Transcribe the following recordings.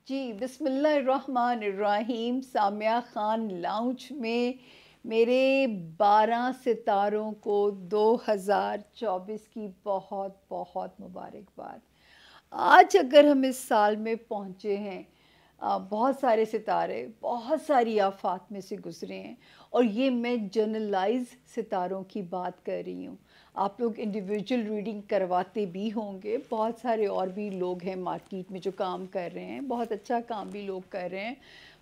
جی بسم اللہ الرحمن الرحیم. سامیہ خان لاؤنج میں میرے 12 ستاروں کو 2024 کی بہت بہت مبارکباد. آج اگر ہم اس سال میں پہنچے ہیں، بہت سارے ستارے بہت ساری آفات میں سے گزرے ہیں، اور یہ میں جنرلائز ستاروں کی بات کر رہی ہوں. آپ لوگ انڈیویجول ریڈنگ کرواتے بھی ہوں گے، بہت سارے اور بھی لوگ ہیں مارکیٹ میں جو کام کر رہے ہیں، بہت اچھا کام بھی لوگ کر رہے ہیں،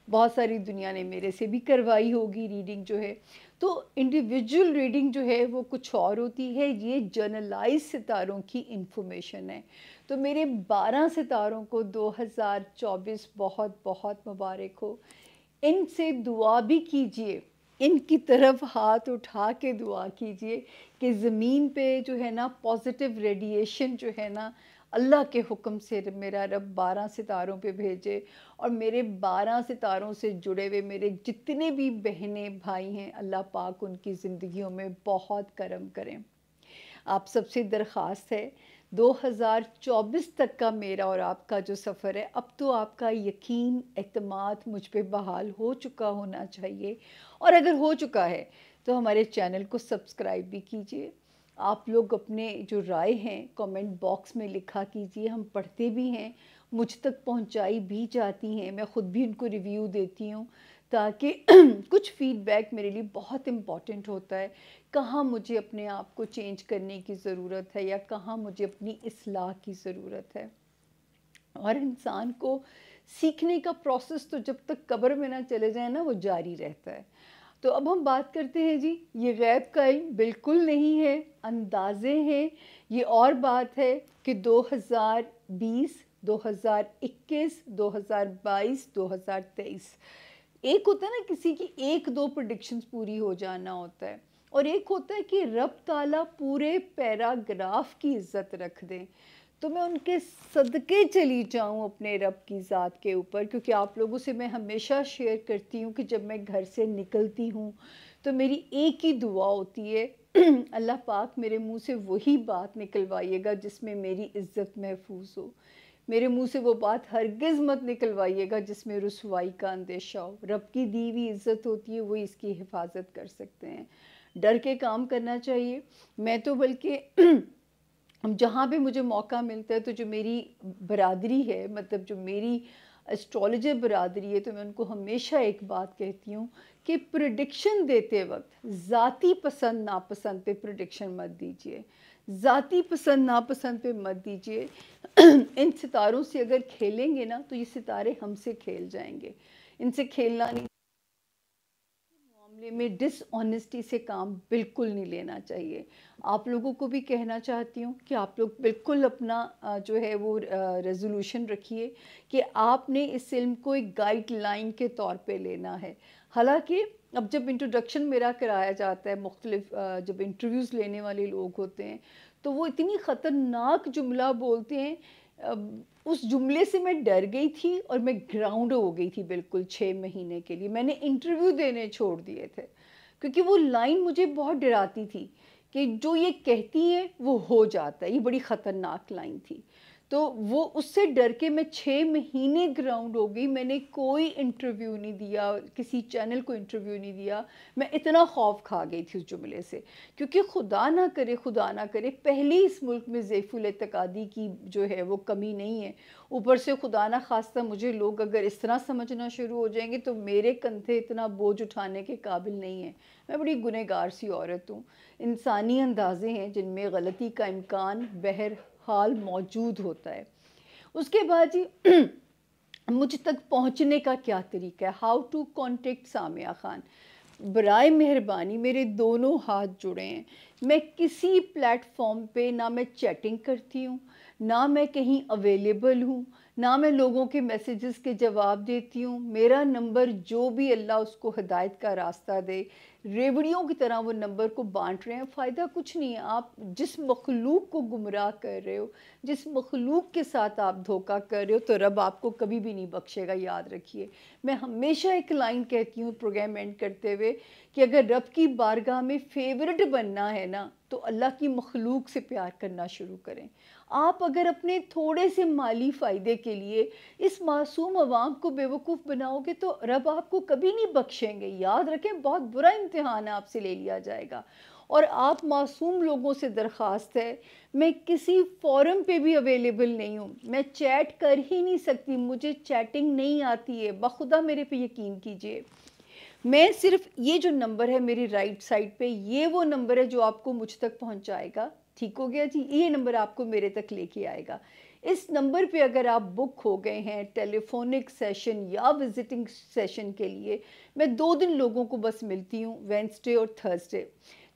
بہت ساری دنیا نے میرے سے بھی کروائی ہوگی ریڈنگ جو ہے. تو انڈیویجول ریڈنگ جو ہے وہ کچھ اور ہوتی ہے، یہ جنرلائز ستاروں کی انفارمیشن ہے. تو میرے 12 ستاروں کو 2024 بہت بہت مبارک ہو. ان سے دعا بھی کیجئے، ان کی طرف ہاتھ اٹھا کے دعا کیجئے کہ زمین پہ جو ہے نا پازیٹیو ریڈیشن جو ہے نا اللہ کے حکم سے میرا رب 12 ستاروں پہ بھیجے، اور میرے 12 ستاروں سے جڑے ہوئے میرے جتنے بھی بہنیں بھائی ہیں، اللہ پاک ان کی زندگیوں میں بہت کرم کریں. آپ سب سے درخواست ہے، 2024 تک کا میرا اور آپ کا جو سفر ہے، اب تو آپ کا یقین اعتماد مجھ پہ بحال ہو چکا ہونا چاہیے، اور اگر ہو چکا ہے تو ہمارے چینل کو سبسکرائب بھی کیجئے. آپ لوگ اپنے جو رائے ہیں کامنٹ باکس میں لکھا کیجئے، ہم پڑھتے بھی ہیں، مجھ تک پہنچائی بھی جاتی ہیں، میں خود بھی ان کو ریویو دیتی ہوں، تاکہ کچھ فیڈ بیک میرے لیے بہت امپورٹنٹ ہوتا ہے. کہاں مجھے اپنے آپ کو چینج کرنے کی ضرورت ہے، یا کہاں مجھے اپنی اصلاح کی ضرورت ہے. اور انسان کو سیکھنے کا پروسیس تو جب تک قبر میں نہ چلے جائیں نا، وہ جاری رہتا ہے. تو اب ہم بات کرتے ہیں جی، یہ غیب کا علم بالکل نہیں ہے، اندازے ہیں. یہ اور بات ہے کہ 2020 2021 2022 2023 ایک ہوتا ہے نا کسی کی ایک دو پریڈکشنز پوری ہو جانا ہوتا ہے، اور ایک ہوتا ہے کہ رب تعالیٰ پورے پیراگراف کی عزت رکھ دیں. تو میں ان کے صدقے چلی جاؤں اپنے رب کی ذات کے اوپر، کیونکہ آپ لوگوں سے میں ہمیشہ شیئر کرتی ہوں کہ جب میں گھر سے نکلتی ہوں تو میری ایک ہی دعا ہوتی ہے، اللہ پاک میرے منہ سے وہی بات نکلوائیے گا جس میں میری عزت محفوظ ہو. میرے منہ سے وہ بات ہرگز مت نکلوائیے گا جس میں رسوائی کا اندیشہ ہو. رب کی دی ہوئی عزت ہوتی ہے، وہی اس کی حفاظت کر سکتے ہیں. ڈر کے کام کرنا چاہیے. میں تو بلکہ جہاں بھی مجھے موقع ملتا ہے تو جو میری برادری ہے، مطلب جو میری اسٹرالوجر برادری ہے، تو میں ان کو ہمیشہ ایک بات کہتی ہوں کہ پریڈکشن دیتے وقت ذاتی پسند ناپسند پہ پریڈکشن مت دیجیے، ذاتی پسند ناپسند پہ مت دیجیے. ان ستاروں سے اگر کھیلیں گے نا تو یہ ستارے ہم سے کھیل جائیں گے. ان سے کھیلنا نہیں، معاملے میں ڈس آنیسٹی سے کام بالکل نہیں لینا چاہیے. آپ لوگوں کو بھی کہنا چاہتی ہوں کہ آپ لوگ بالکل اپنا جو ہے وہ ریزولوشن رکھیے کہ آپ نے اس علم کو ایک گائیڈ لائن کے طور پہ لینا ہے. حالانکہ اب جب انٹروڈکشن میرا کرایا جاتا ہے، مختلف جب انٹرویوز لینے والے لوگ ہوتے ہیں، تو وہ اتنی خطرناک جملہ بولتے ہیں، اس جملے سے میں ڈر گئی تھی اور میں گراؤنڈ ہو گئی تھی بالکل 6 مہینے کے لیے. میں نے انٹرویو دینے چھوڑ دیے تھے، کیونکہ وہ لائن مجھے بہت ڈراتی تھی کہ جو یہ کہتی ہیں وہ ہو جاتا ہے. یہ بڑی خطرناک لائن تھی. تو وہ اس سے ڈر کے میں 6 مہینے گراؤنڈ ہو گئی. میں نے کوئی انٹرویو نہیں دیا، کسی چینل کو انٹرویو نہیں دیا. میں اتنا خوف کھا گئی تھی اس جملے سے، کیونکہ خدا نہ کرے پہلے اس ملک میں ضعیف الاعتقادی کی جو ہے وہ کمی نہیں ہے. اوپر سے خدا نہ خواستہ مجھے لوگ اگر اس طرح سمجھنا شروع ہو جائیں گے تو میرے کندھے اتنا بوجھ اٹھانے کے قابل نہیں ہیں. میں بڑی گنہگار سی عورت ہوں. انسانی اندازے ہیں جن میں غلطی کا امکان بہرحال موجود ہوتا ہے. اس کے بعد جی مجھ تک پہنچنے کا کیا طریقہ ہے، how to contact Samiya Khan. برائے مہربانی میرے دونوں ہاتھ جڑے ہیں. میں کسی پلیٹ فارم پہ نہ میں چیٹنگ کرتی ہوں، نہ میں کہیں اویلیبل ہوں، نہ میں لوگوں کے میسیجز کے جواب دیتی ہوں. میرا نمبر جو بھی اللہ اس کو ہدایت کا راستہ دے، ریوڑیوں کی طرح وہ نمبر کو بانٹ رہے ہیں. فائدہ کچھ نہیں ہے. آپ جس مخلوق کو گمراہ کر رہے ہو، جس مخلوق کے ساتھ آپ دھوکہ کر رہے ہو، تو رب آپ کو کبھی بھی نہیں بخشے گا. یاد رکھیے. میں ہمیشہ ایک لائن کہتی ہوں پروگرام اینڈ کرتے ہوئے کہ اگر رب کی بارگاہ میں فیورٹ بننا ہے نا تو اللہ کی مخلوق سے پیار کرنا شروع کریں۔ آپ اگر اپنے تھوڑے سے مالی فائدے کے لیے اس معصوم عوام کو بیوقوف بناؤ گے تو رب آپ کو کبھی نہیں بخشیں گے۔ یاد رکھیں بہت برا امتحان آپ سے لے لیا جائے گا۔ اور آپ معصوم لوگوں سے درخواست ہے، میں کسی فورم پہ بھی اویلیبل نہیں ہوں، میں چیٹ کر ہی نہیں سکتی، مجھے چیٹنگ نہیں آتی ہے، بخدا میرے پہ یقین کیجئے۔ میں صرف یہ جو نمبر ہے میری رائٹ سائڈ پہ، یہ وہ نمبر ہے جو آپ کو مجھ تک پہنچائے گا، ٹھیک ہو گیا جی، یہ نمبر آپ کو میرے تک لے کے آئے گا۔ اس نمبر پہ اگر آپ بک ہو گئے ہیں ٹیلی فونک سیشن یا وزٹنگ سیشن کے لیے، میں 2 دن لوگوں کو بس ملتی ہوں، وینسڈے اور تھرسڈے۔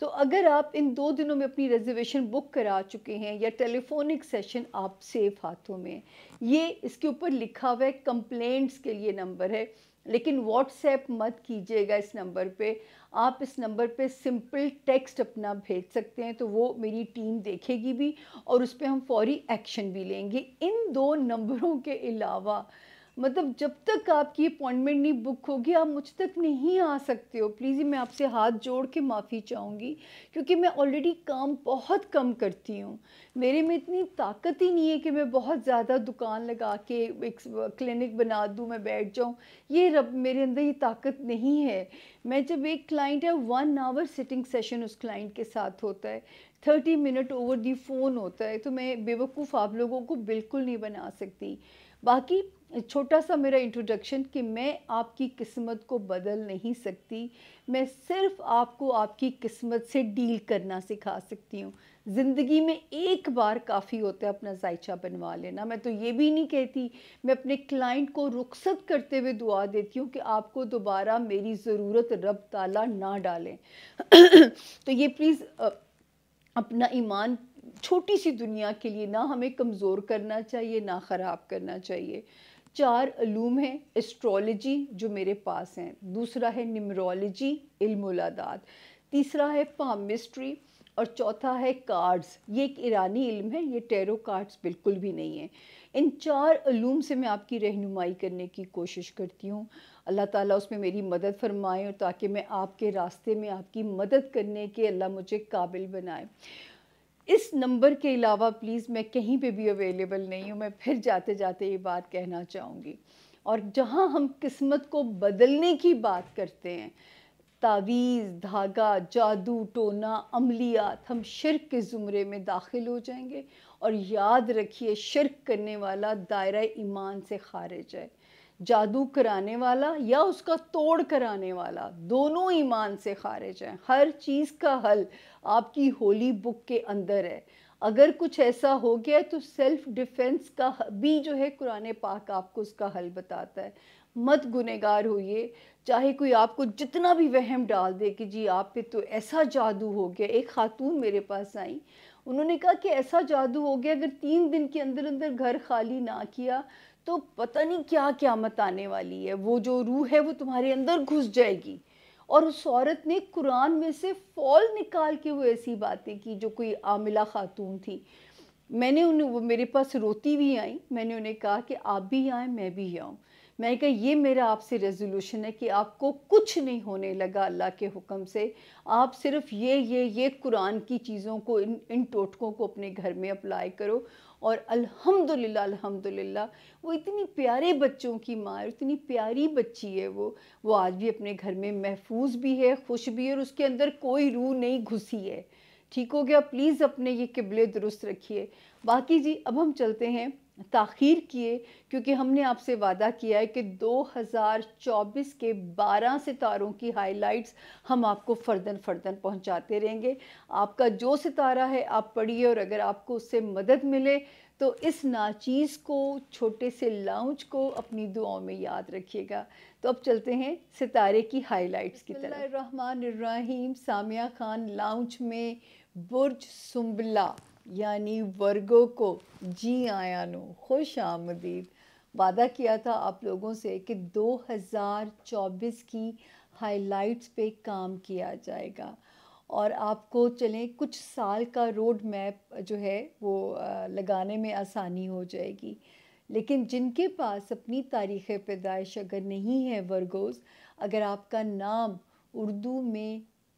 تو اگر آپ ان 2 دنوں میں اپنی ریزرویشن بک کرا چکے ہیں یا ٹیلی فونک سیشن آپ سیف ہاتھوں میں، یہ اس کے اوپر لکھا ہوا ہے کمپلینٹس کے لیے نمبر ہے، لیکن واٹس ایپ مت کیجیے گا اس نمبر پہ۔ آپ اس نمبر پہ سمپل ٹیکسٹ اپنا بھیج سکتے ہیں تو وہ میری ٹیم دیکھے گی بھی اور اس پہ ہم فوری ایکشن بھی لیں گے۔ ان 2 نمبروں کے علاوہ مطلب جب تک آپ کی اپوائنٹمنٹ نہیں بک ہوگی آپ مجھ تک نہیں آ سکتے ہو۔ پلیز میں آپ سے ہاتھ جوڑ کے معافی چاہوں گی کیونکہ میں آلریڈی کام بہت کم کرتی ہوں، میرے میں اتنی طاقت ہی نہیں ہے کہ میں بہت زیادہ دکان لگا کے ایک کلینک بنا دوں، میں بیٹھ جاؤں، یہ رب میرے اندر یہ طاقت نہیں ہے۔ میں جب ایک کلائنٹ ہے 1 آور سٹنگ سیشن اس کلائنٹ کے ساتھ ہوتا ہے، 30 منٹ اوور دی فون ہوتا ہے، تو میں بیوقوف آپ لوگوں کو بالکل نہیں بنا سکتی۔ باقی چھوٹا سا میرا انٹروڈکشن کہ میں آپ کی قسمت کو بدل نہیں سکتی، میں صرف آپ کو آپ کی قسمت سے ڈیل کرنا سکھا سکتی ہوں۔ زندگی میں ایک بار کافی ہوتا ہے اپنا ذائچہ بنوا لینا۔ میں تو یہ بھی نہیں کہتی، میں اپنے کلائنٹ کو رخصت کرتے ہوئے دعا دیتی ہوں کہ آپ کو دوبارہ میری ضرورت رب تعالیٰ نہ ڈالیں۔ تو یہ پلیز اپنا ایمان چھوٹی سی دنیا کے لیے نہ ہمیں کمزور کرنا چاہیے نہ خراب کرنا چاہیے۔ 4 علوم ہیں، اسٹرولوجی جو میرے پاس ہیں، دوسرا ہے نیمرولوجی علم الاعداد، تیسرا ہے پامسٹری اور چوتھا ہے کارڈز، یہ ایک ایرانی علم ہے، یہ ٹیرو کارڈز بالکل بھی نہیں ہیں۔ ان 4 علوم سے میں آپ کی رہنمائی کرنے کی کوشش کرتی ہوں۔ اللہ تعالیٰ اس میں میری مدد فرمائے اور تاکہ میں آپ کے راستے میں آپ کی مدد کرنے کے اللہ مجھے قابل بنائے۔ اس نمبر کے علاوہ پلیز میں کہیں پہ بھی اویلیبل نہیں ہوں، میں پھر جاتے جاتے یہ بات کہنا چاہوں گی۔ اور جہاں ہم قسمت کو بدلنے کی بات کرتے ہیں، تعویذ، دھاگا، جادو، ٹونا، عملیات، ہم شرک کے زمرے میں داخل ہو جائیں گے۔ اور یاد رکھیے شرک کرنے والا دائرہ ایمان سے خارج ہے، جادو کرانے والا یا اس کا توڑ کرانے والا دونوں ایمان سے خارج ہیں۔ ہر چیز کا حل آپ کی ہولی بک کے اندر ہے۔ اگر کچھ ایسا ہو گیا تو سیلف ڈیفنس کا بھی جو ہے قرآن پاک آپ کو اس کا حل بتاتا ہے۔ مت گنہگار ہوئیے، چاہے کوئی آپ کو جتنا بھی وہم ڈال دے کہ جی آپ پہ تو ایسا جادو ہو گیا۔ ایک خاتون میرے پاس آئیں، انہوں نے کہا کہ ایسا جادو ہو گیا اگر 3 دن کے اندر اندر گھر خالی نہ کیا تو پتہ نہیں کیا قیامت آنے والی ہے، وہ جو روح ہے وہ تمہارے اندر گھس جائے گی۔ اور اس عورت نے قرآن میں سے فول نکال کے وہ ایسی باتیں کی، جو کوئی عاملہ خاتون تھی۔ میں نے انہیں، وہ میرے پاس روتی بھی آئیں، میں نے انہیں کہا کہ آپ بھی آئیں میں بھی آؤں۔ میں نے کہا یہ میرا آپ سے ریزولوشن ہے کہ آپ کو کچھ نہیں ہونے لگا اللہ کے حکم سے، آپ صرف یہ قرآن کی چیزوں کو، ان ٹوٹکوں کو اپنے گھر میں اپلائی کرو۔ اور الحمدللہ الحمدللہ وہ اتنی پیارے بچوں کی ماں ہے، اتنی پیاری بچی ہے، وہ آج بھی اپنے گھر میں محفوظ بھی ہے، خوش بھی ہے، اور اس کے اندر کوئی روح نہیں گھسی ہے۔ ٹھیک ہو گیا؟ پلیز اپنے یہ قبلے درست رکھیے۔ باقی جی اب ہم چلتے ہیں، تاخیر کیے کیونکہ ہم نے آپ سے وعدہ کیا ہے کہ 2024 کے 12 ستاروں کی ہائی لائٹس ہم آپ کو فردن پہنچاتے رہیں گے۔ آپ کا جو ستارہ ہے آپ پڑھیے، اور اگر آپ کو اس سے مدد ملے تو اس ناچیز کو، چھوٹے سے لاؤنج کو اپنی دعاؤں میں یاد رکھیے گا۔ تو اب چلتے ہیں ستارے کی ہائی لائٹس کی طرف۔ بسم اللہ الرحمن الرحیم۔ سامیہ خان لاؤنج میں برج سنبلہ یعنی ورگو کو جی آیا نو، خوش آمدید۔ وعدہ کیا تھا آپ لوگوں سے کہ 2024 کی ہائی لائٹس پہ کام کیا جائے گا، اور آپ کو چلیں کچھ سال کا روڈ میپ جو ہے وہ لگانے میں آسانی ہو جائے گی۔ لیکن جن کے پاس اپنی تاریخ پیدائش اگر نہیں ہے ورگوز، اگر آپ کا نام اردو میں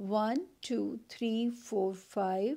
1 2 3 4 5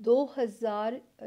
2000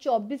24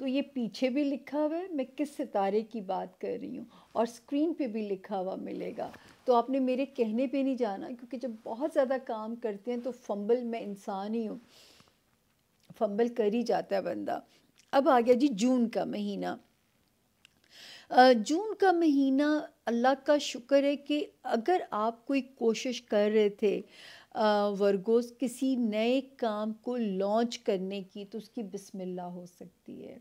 تو یہ پیچھے بھی لکھا ہوا ہے میں کس ستارے کی بات کر رہی ہوں، اور اسکرین پہ بھی لکھا ہوا ملے گا. تو آپ نے میرے کہنے پہ نہیں جانا، کیونکہ جب بہت زیادہ کام کرتے ہیں تو فمبل، میں انسان ہی ہوں، فمبل کر ہی جاتا ہے بندہ. اب آ گیا جی جون کا مہینہ. جون کا مہینہ اللہ کا شکر ہے کہ اگر آپ کوئی کوشش کر رہے تھے ورگوز کسی نئے کام کو لانچ کرنے کی، تو اس کی بسم اللہ ہو سکتی ہے.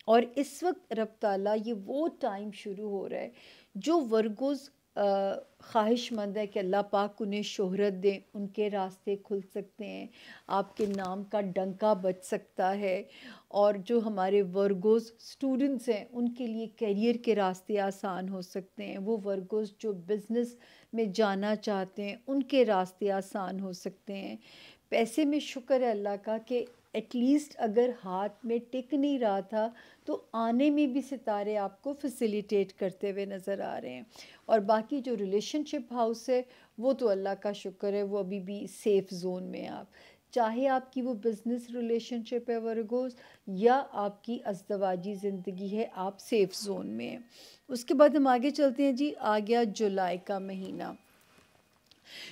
اور اس وقت رب تعالیٰ یہ وہ ٹائم شروع ہو رہا ہے جو ورگوز خواہش مند ہے کہ اللہ پاک انہیں شہرت دیں، ان کے راستے کھل سکتے ہیں، آپ کے نام کا ڈنکا بج سکتا ہے. اور جو ہمارے ورگوز اسٹوڈنٹس ہیں ان کے لیے کیریئر کے راستے آسان ہو سکتے ہیں. وہ ورگوز جو بزنس میں جانا چاہتے ہیں ان کے راستے آسان ہو سکتے ہیں. پیسے میں شکر ہے اللہ کا کہ ایٹ لیسٹ اگر ہاتھ میں ٹک نہیں رہا تھا تو آنے میں بھی ستارے آپ کو فیسیلیٹیٹ کرتے ہوئے نظر آ رہے ہیں. اور باقی جو ریلیشن شپ ہاؤس ہے وہ تو اللہ کا شکر ہے وہ ابھی بھی سیف زون میں. آپ چاہے آپ کی وہ بزنس ریلیشن شپ ہے ورگوز، یا آپ کی ازدواجی زندگی ہے، آپ سیف زون میں ہیں. اس کے بعد ہم آگے چلتے ہیں جی. آ گیا جولائی کا مہینہ.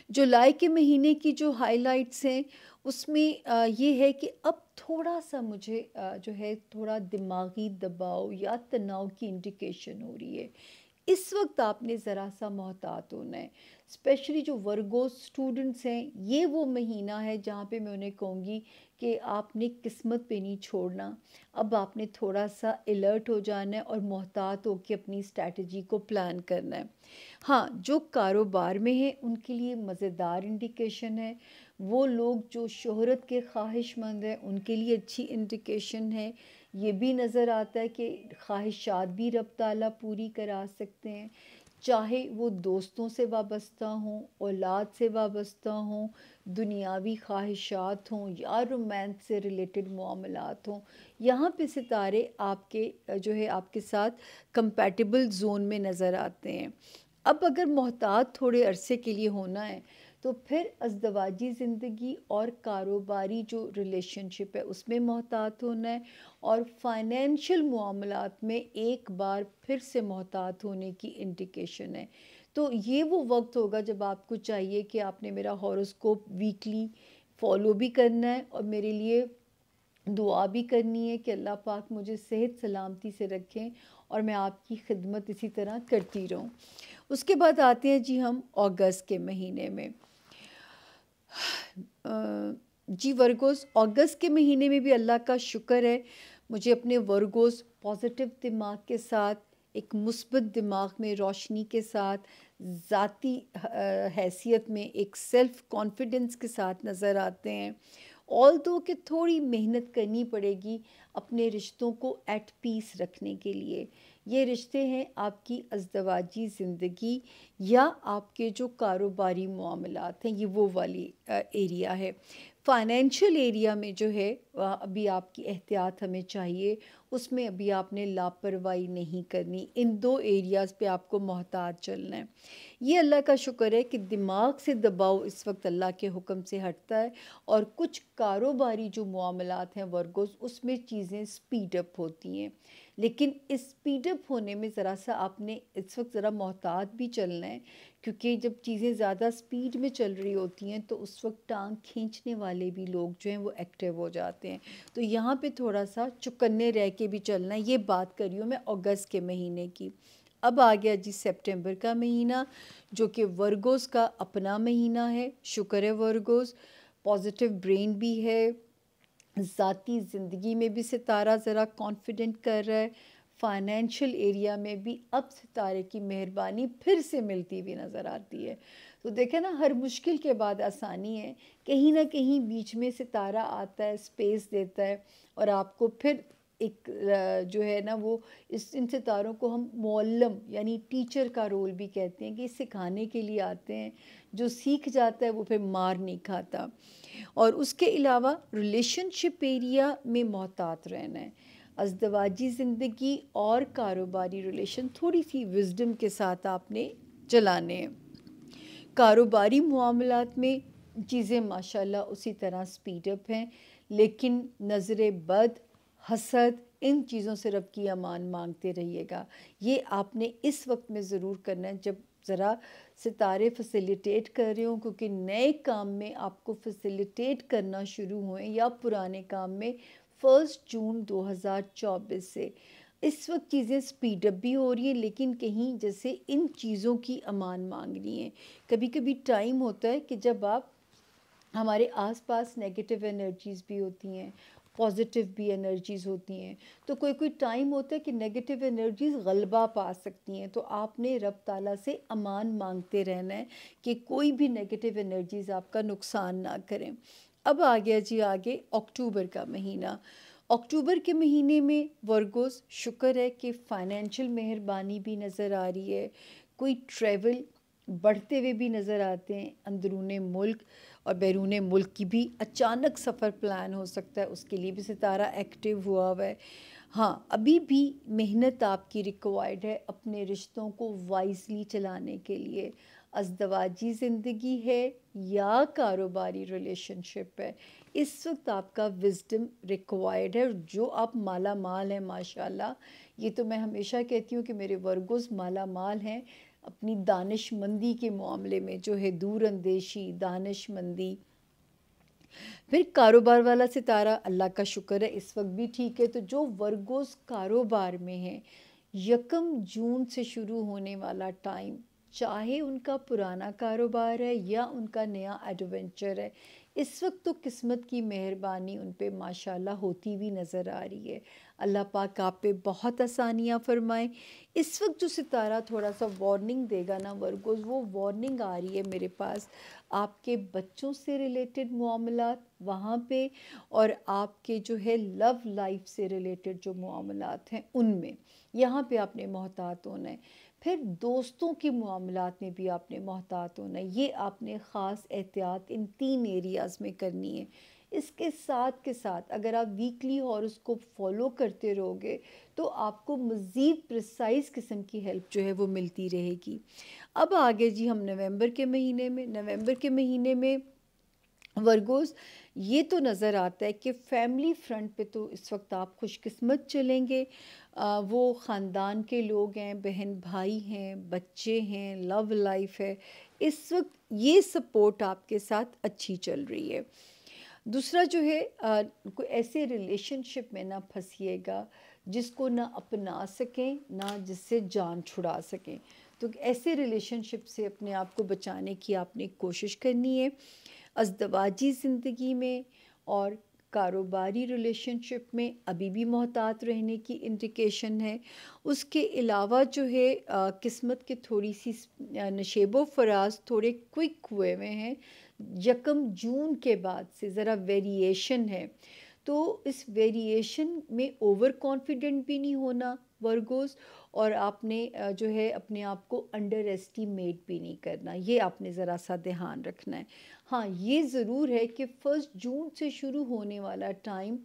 جولائی کے مہینے کی جو ہائی لائٹس ہیں اس میں یہ ہے کہ اب تھوڑا سا مجھے جو ہے تھوڑا دماغی دباؤ یا تناؤ کی انڈیکیشن ہو رہی ہے. اس وقت آپ نے ذرا سا محتاط ہونا ہے. اسپیشلی جو ورگوز اسٹوڈنٹس ہیں، یہ وہ مہینہ ہے جہاں پہ میں انہیں کہوں گی کہ آپ نے قسمت پہ نہیں چھوڑنا. اب آپ نے تھوڑا سا الرٹ ہو جانا ہے اور محتاط ہو کے اپنی اسٹریٹجی کو پلان کرنا ہے. ہاں، جو کاروبار میں ہیں ان کے لیے مزیدار انڈیکیشن ہے. وہ لوگ جو شہرت کے خواہش مند ہیں ان کے لیے اچھی انڈیکیشن ہے. یہ بھی نظر آتا ہے کہ خواہشات بھی رب تعالیٰ پوری کرا سکتے ہیں، چاہے وہ دوستوں سے وابستہ ہوں، اولاد سے وابستہ ہوں، دنیاوی خواہشات ہوں، یا رومانس سے ریلیٹڈ معاملات ہوں. یہاں پہ ستارے آپ کے جو ہے آپ کے ساتھ کمپیٹیبل زون میں نظر آتے ہیں. اب اگر محتاط تھوڑے عرصے کے لیے ہونا ہے تو پھر ازدواجی زندگی اور کاروباری جو ریلیشن شپ ہے اس میں محتاط ہونا ہے، اور فائنینشیل معاملات میں ایک بار پھر سے محتاط ہونے کی انڈیکیشن ہے. تو یہ وہ وقت ہوگا جب آپ کو چاہیے کہ آپ نے میرا ہاروسکوپ ویکلی فالو بھی کرنا ہے، اور میرے لیے دعا بھی کرنی ہے کہ اللہ پاک مجھے صحت سلامتی سے رکھیں اور میں آپ کی خدمت اسی طرح کرتی رہوں. اس کے بعد آتے ہیں جی ہم اگست کے مہینے میں. جی ورگوز، اگست کے مہینے میں بھی اللہ کا شکر ہے مجھے اپنے ورگوز پازیٹیو دماغ کے ساتھ، ایک مثبت دماغ میں روشنی کے ساتھ، ذاتی حیثیت میں ایک سیلف کانفیڈنس کے ساتھ نظر آتے ہیں. آلدو کہ تھوڑی محنت کرنی پڑے گی اپنے رشتوں کو ایٹ پیس رکھنے کے لیے. یہ رشتے ہیں آپ کی ازدواجی زندگی یا آپ کے جو کاروباری معاملات ہیں، یہ وہ والی ایریا ہے. فائنینشیل ایریا میں جو ہے ابھی آپ کی احتیاط ہمیں چاہیے، اس میں ابھی آپ نے لاپرواہی نہیں کرنی. ان دو ایریاز پہ آپ کو محتاط چلنا ہے. یہ اللہ کا شکر ہے کہ دماغ سے دباؤ اس وقت اللہ کے حکم سے ہٹتا ہے، اور کچھ کاروباری جو معاملات ہیں ورگوز اس میں چیزیں سپیڈ اپ ہوتی ہیں. لیکن اس سپیڈ اپ ہونے میں ذرا سا آپ نے اس وقت ذرا محتاط بھی چلنا ہے، کیونکہ جب چیزیں زیادہ سپیڈ میں چل رہی ہوتی ہیں تو اس وقت ٹانگ کھینچنے والے بھی لوگ جو ہیں وہ ایکٹیو ہو جاتے ہیں. تو یہاں پہ تھوڑا سا چکنے رہ کے بھی چلنا ہے. یہ بات کر رہی ہوں میں اگست کے مہینے کی. اب آ گیا جی سپٹمبر کا مہینہ، جو کہ ورگوز کا اپنا مہینہ ہے. شکر ہے ورگوز، پازیٹیو برین بھی ہے، ذاتی زندگی میں بھی ستارہ ذرا کانفیڈنٹ کر رہا ہے. فائنینشیل ایریا میں بھی اب ستارے کی مہربانی پھر سے ملتی ہوئی نظر آتی ہے. تو دیکھیں نا، ہر مشکل کے بعد آسانی ہے. کہیں نہ کہیں بیچ میں ستارہ آتا ہے، سپیس دیتا ہے، اور آپ کو پھر ایک جو ہے نا وہ ان ستاروں کو ہم معلم یعنی ٹیچر کا رول بھی کہتے ہیں، کہ سکھانے کے لیے آتے ہیں. جو سیکھ جاتا ہے وہ پھر مار نہیں کھاتا. اور اس کے علاوہ ریلیشن شپ ایریا میں محتاط رہنا ہے. ازدواجی زندگی اور کاروباری ریلیشن تھوڑی سی وزڈم کے ساتھ آپ نے چلانے ہیں. کاروباری معاملات میں چیزیں ماشاءاللہ اسی طرح سپیڈ اپ ہیں، لیکن نظر بد، حسد، ان چیزوں سے رب کی امان مانگتے رہیے گا. یہ آپ نے اس وقت میں ضرور کرنا ہے جب ذرا ستارے فیسیلیٹیٹ کر رہے ہوں، کیونکہ نئے کام میں آپ کو فیسیلیٹیٹ کرنا شروع ہوئیں یا پرانے کام میں 1 جون 2024 سے. اس وقت چیزیں سپیڈ اپ بھی ہو رہی ہیں، لیکن کہیں جیسے ان چیزوں کی امان مانگنی ہے. کبھی کبھی ٹائم ہوتا ہے کہ جب آپ، ہمارے آس پاس نیگیٹو انرجیز بھی ہوتی ہیں، پازیٹیو بھی انرجیز ہوتی ہیں، تو کوئی ٹائم ہوتا ہے کہ نیگیٹو انرجیز غلبہ پا سکتی ہیں. تو آپ نے رب تعالیٰ سے امان مانگتے رہنا ہے کہ کوئی بھی نیگیٹو انرجیز آپ کا نقصان نہ کریں. اب آ گیا جی آگے اکتوبر کا مہینہ. اکتوبر کے مہینے میں ورگوز شکر ہے کہ فائنینشیل مہربانی بھی نظر آ رہی ہے، کوئی ٹریول بڑھتے ہوئے بھی نظر آتے ہیں، اندرون ملک اور بیرون ملک کی بھی اچانک سفر پلان ہو سکتا ہے، اس کے لیے بھی ستارہ ایکٹیو ہوا ہوا ہے. ہاں ابھی بھی محنت آپ کی ریکوائرڈ ہے اپنے رشتوں کو وائزلی چلانے کے لیے. ازدواجی زندگی ہے یا کاروباری ریلیشن شپ ہے، اس وقت آپ کا وزڈم ریکوائرڈ ہے. جو آپ مالا مال ہیں ماشاءاللہ، یہ تو میں ہمیشہ کہتی ہوں کہ میرے ورگوز مالا مال ہیں اپنی دانش مندی کے معاملے میں، جو ہے دور اندیشی، دانش مندی. پھر کاروبار والا ستارہ اللہ کا شکر ہے اس وقت بھی ٹھیک ہے. تو جو ورگوز کاروبار میں ہیں، 1 جون سے شروع ہونے والا ٹائم، چاہے ان کا پرانا کاروبار ہے یا ان کا نیا ایڈونچر ہے، اس وقت تو قسمت کی مہربانی ان پہ ماشاءاللہ ہوتی بھی نظر آ رہی ہے. اللہ پاک آپ پہ بہت آسانیاں فرمائیں. اس وقت جو ستارہ تھوڑا سا وارننگ دے گا نا ورگوز، وہ وارننگ آ رہی ہے میرے پاس آپ کے بچوں سے ریلیٹڈ معاملات وہاں پہ، اور آپ کے جو ہے لو لائف سے ریلیٹڈ جو معاملات ہیں ان میں، یہاں پہ آپ نے محتاط ہونا ہے. پھر دوستوں کے معاملات میں بھی آپ نے محتاط ہونا ہے. یہ آپ نے خاص احتیاط ان 3 ایریاز میں کرنی ہے. اس کے ساتھ اگر آپ ویکلی ہاروسکوپ فالو کرتے رہو گے تو آپ کو مزید پریسائز قسم کی ہیلپ جو ہے وہ ملتی رہے گی. اب آگے جی ہم نومبر کے مہینے میں ورگوز یہ تو نظر آتا ہے کہ فیملی فرنٹ پہ تو اس وقت آپ خوش قسمت چلیں گے. وہ خاندان کے لوگ ہیں، بہن بھائی ہیں، بچے ہیں، لو لائف ہے، اس وقت یہ سپورٹ آپ کے ساتھ اچھی چل رہی ہے. دوسرا جو ہے کوئی ایسے ریلیشن شپ میں نہ پھنسیے گا جس کو نہ اپنا سکیں نہ جس سے جان چھڑا سکیں. تو ایسے ریلیشن شپ سے اپنے آپ کو بچانے کی آپ نے کوشش کرنی ہے. ازدواجی زندگی میں اور کاروباری ریلیشن شپ میں ابھی بھی محتاط رہنے کی انڈیکیشن ہے. اس کے علاوہ جو ہے قسمت کے تھوڑی سی نشیب و فراز تھوڑے کوئک ہوئے ہوئے ہیں. 1 جون کے بعد سے ذرا ویریشن ہے، تو اس ویریشن میں اوور کانفیڈنٹ بھی نہیں ہونا ورگوز، اور آپ نے جو ہے اپنے آپ کو انڈر ایسٹیمیٹ بھی نہیں کرنا. یہ آپ نے ذرا سا دھیان رکھنا ہے. ہاں یہ ضرور ہے کہ 1 جون سے شروع ہونے والا ٹائم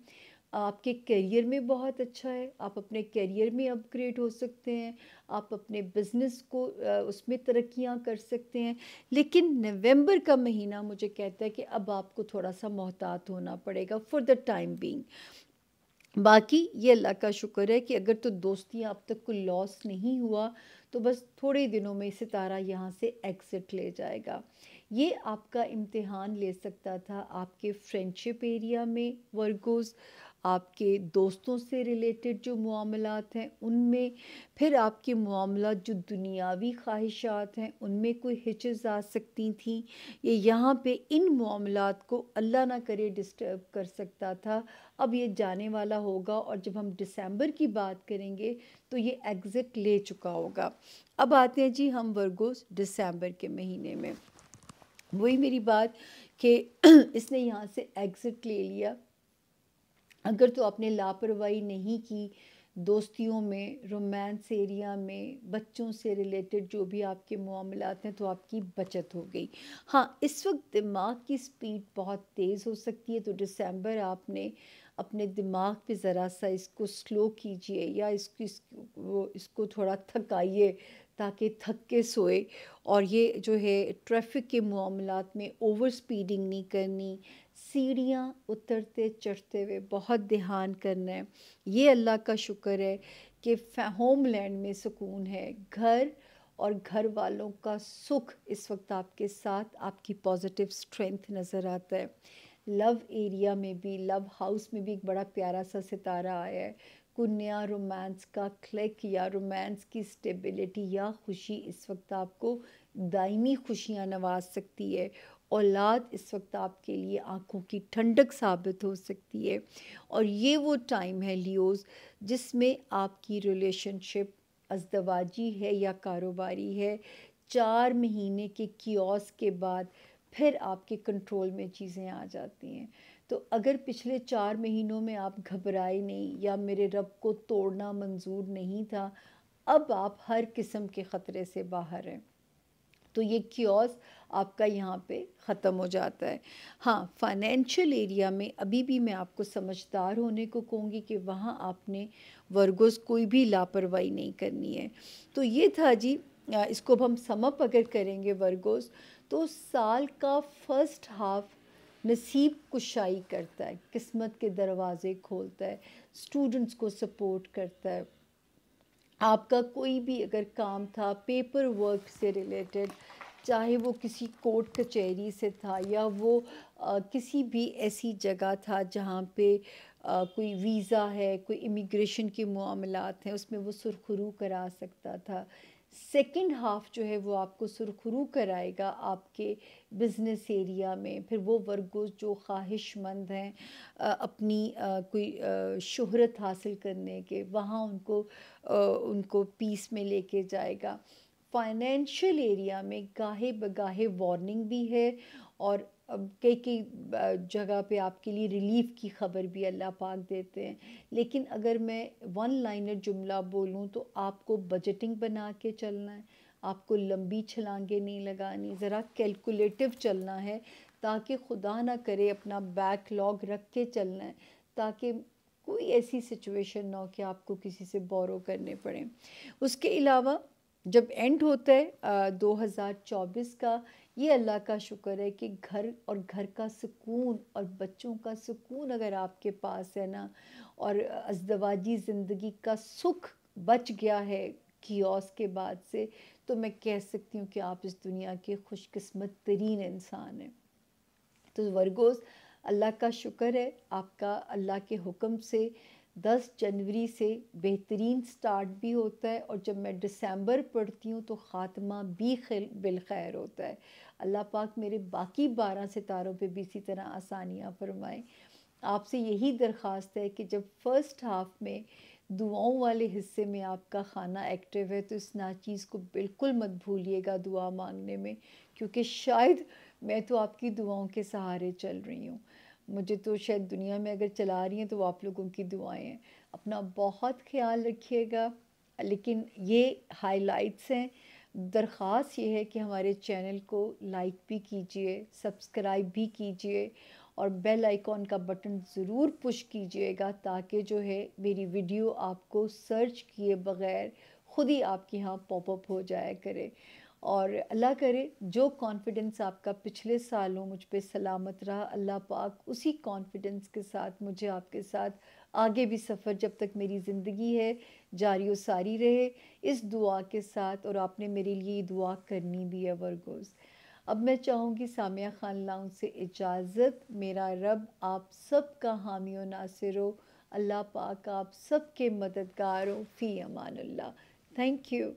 آپ کے کیریئر میں بہت اچھا ہے. آپ اپنے کیریئر میں اپ گریڈ ہو سکتے ہیں، آپ اپنے بزنس کو اس میں ترقیاں کر سکتے ہیں. لیکن نومبر کا مہینہ مجھے کہتا ہے کہ اب آپ کو تھوڑا سا محتاط ہونا پڑے گا فار دا ٹائم بینگ. باقی یہ اللہ کا شکر ہے کہ اگر تو دوستیاں اب تک کوئی لاس نہیں ہوا تو بس تھوڑے دنوں میں ستارہ یہاں سے ایگزٹ لے جائے گا. یہ آپ کا امتحان لے سکتا تھا آپ کے فرینڈشپ ایریا میں ورگوز، آپ کے دوستوں سے ریلیٹڈ جو معاملات ہیں ان میں، پھر آپ کے معاملات جو دنیاوی خواہشات ہیں ان میں کوئی ہچز آ سکتی تھیں. یہ یہاں پہ ان معاملات کو اللہ نہ کرے ڈسٹرب کر سکتا تھا. اب یہ جانے والا ہوگا، اور جب ہم دسمبر کی بات کریں گے تو یہ ایگزٹ لے چکا ہوگا. اب آتے ہیں جی ہم ورگوز دسمبر کے مہینے میں. وہی میری بات کہ اس نے یہاں سے ایگزٹ لے لیا. اگر تو آپ نے لاپرواہی نہیں کی دوستیوں میں، رومانس ایریا میں، بچوں سے ریلیٹڈ جو بھی آپ کے معاملات ہیں، تو آپ کی بچت ہو گئی. ہاں اس وقت دماغ کی سپیڈ بہت تیز ہو سکتی ہے، تو دسمبر آپ نے اپنے دماغ پہ ذرا سا اس کو سلو کیجئے، یا اس کو تھوڑا تھکائیے تاکہ تھک کے سوئے، اور یہ جو ہے ٹریفک کے معاملات میں اوور سپیڈنگ نہیں کرنی، سیڑھیاں اترتے چڑھتے ہوئے بہت دھیان کرنا ہے۔ یہ اللہ کا شکر ہے کہ ہوم لینڈ میں سکون ہے، گھر اور گھر والوں کا سکھ اس وقت آپ کے ساتھ، آپ کی پازیٹیو سٹرینتھ نظر آتا ہے۔ لو ایریا میں بھی، لو ہاؤس میں بھی ایک بڑا پیارا سا ستارہ آیا ہے، کوئی نیا رومانس کا کلک یا رومانس کی سٹیبلٹی یا خوشی اس وقت آپ کو دائمی خوشیاں نواز سکتی ہے۔ اولاد اس وقت آپ کے لیے آنکھوں کی ٹھنڈک ثابت ہو سکتی ہے، اور یہ وہ ٹائم ہے لیوز جس میں آپ کی ریلیشن شپ ازدواجی ہے یا کاروباری ہے، 4 مہینے کے کیوس کے بعد پھر آپ کے کنٹرول میں چیزیں آ جاتی ہیں۔ تو اگر پچھلے 4 مہینوں میں آپ گھبرائے نہیں یا میرے رب کو توڑنا منظور نہیں تھا، اب آپ ہر قسم کے خطرے سے باہر ہیں، تو یہ کیوس آپ کا یہاں پہ ختم ہو جاتا ہے۔ ہاں، فائنینشیل ایریا میں ابھی بھی میں آپ کو سمجھدار ہونے کو کہوں گی کہ وہاں آپ نے ورگوز کوئی بھی لاپرواہی نہیں کرنی ہے۔ تو یہ تھا جی، اس کو اب ہم سم اپ اگر کریں گے ورگوز، تو سال کا فرسٹ ہاف نصیب کشائی کرتا ہے، قسمت کے دروازے کھولتا ہے، اسٹوڈنٹس کو سپورٹ کرتا ہے۔ آپ کا کوئی بھی اگر کام تھا پیپر ورک سے ریلیٹڈ، چاہے وہ کسی کورٹ کچہری سے تھا یا وہ کسی بھی ایسی جگہ تھا جہاں پہ کوئی ویزا ہے، کوئی امیگریشن کے معاملات ہیں، اس میں وہ سرخرو کرا سکتا تھا، سیکنڈ ہاف جو ہے وہ آپ کو سرخرو کرائے گا آپ کے بزنس ایریا میں۔ پھر وہ ورگوز جو خواہش مند ہیں اپنی کوئی شہرت حاصل کرنے کے، وہاں ان کو پیس میں لے کے جائے گا۔ فائنینشیل ایریا میں گاہے بگاہے وارننگ بھی ہے، اور کئی جگہ پہ آپ کے لیے ریلیف کی خبر بھی اللہ پاک دیتے ہیں۔ لیکن اگر میں ون لائنر جملہ بولوں تو آپ کو بجٹنگ بنا کے چلنا ہے، آپ کو لمبی چھلانگیں نہیں لگانی، ذرا کیلکولیٹو چلنا ہے، تاکہ خدا نہ کرے اپنا بیک لاگ رکھ کے چلنا ہے، تاکہ کوئی ایسی سچویشن نہ ہو کہ آپ کو کسی سے بورو کرنے پڑیں۔ اس کے علاوہ جب اینڈ ہوتا ہے 2024 کا، یہ اللہ کا شکر ہے کہ گھر اور گھر کا سکون اور بچوں کا سکون اگر آپ کے پاس ہے نا، اور ازدواجی زندگی کا سکھ بچ گیا ہے کیوس کے بعد سے، تو میں کہہ سکتی ہوں کہ آپ اس دنیا کے خوش قسمت ترین انسان ہیں۔ تو ورگوز، اللہ کا شکر ہے آپ کا اللہ کے حکم سے 10 جنوری سے بہترین سٹارٹ بھی ہوتا ہے، اور جب میں دسمبر پڑھتی ہوں تو خاتمہ بھی بالخیر ہوتا ہے۔ اللہ پاک میرے باقی 12 ستاروں پہ بھی اسی طرح آسانیاں فرمائیں۔ آپ سے یہی درخواست ہے کہ جب فرسٹ ہاف میں دعاؤں والے حصے میں آپ کا خانہ ایکٹیو ہے، تو اس ناچیز کو بالکل مت بھولیے گا دعا مانگنے میں، کیونکہ شاید میں تو آپ کی دعاؤں کے سہارے چل رہی ہوں، مجھے تو شاید دنیا میں اگر چلا رہی ہیں تو وہ آپ لوگوں کی دعائیں ہیں۔ اپنا بہت خیال رکھیے گا، لیکن یہ ہائی لائٹس ہیں۔ درخواست یہ ہے کہ ہمارے چینل کو لائک بھی کیجئے، سبسکرائب بھی کیجئے، اور بیل آئیکن کا بٹن ضرور پش کیجئے گا، تاکہ جو ہے میری ویڈیو آپ کو سرچ کیے بغیر خود ہی آپ کے ہاں پاپ اپ ہو جایا کرے۔ اور اللہ کرے جو کانفیڈنس آپ کا پچھلے سالوں مجھ پہ سلامت رہا، اللہ پاک اسی کانفیڈنس کے ساتھ مجھے آپ کے ساتھ آگے بھی سفر جب تک میری زندگی ہے جاری و ساری رہے، اس دعا کے ساتھ۔ اور آپ نے میرے لیے دعا کرنی بھی ہے ورگوز۔ اب میں چاہوں گی سامیہ خان لاؤنج سے اجازت۔ میرا رب آپ سب کا حامی و ناصر ہو، اللہ پاک آپ سب کے مددگار ہو، فی امان اللہ۔ Thank you.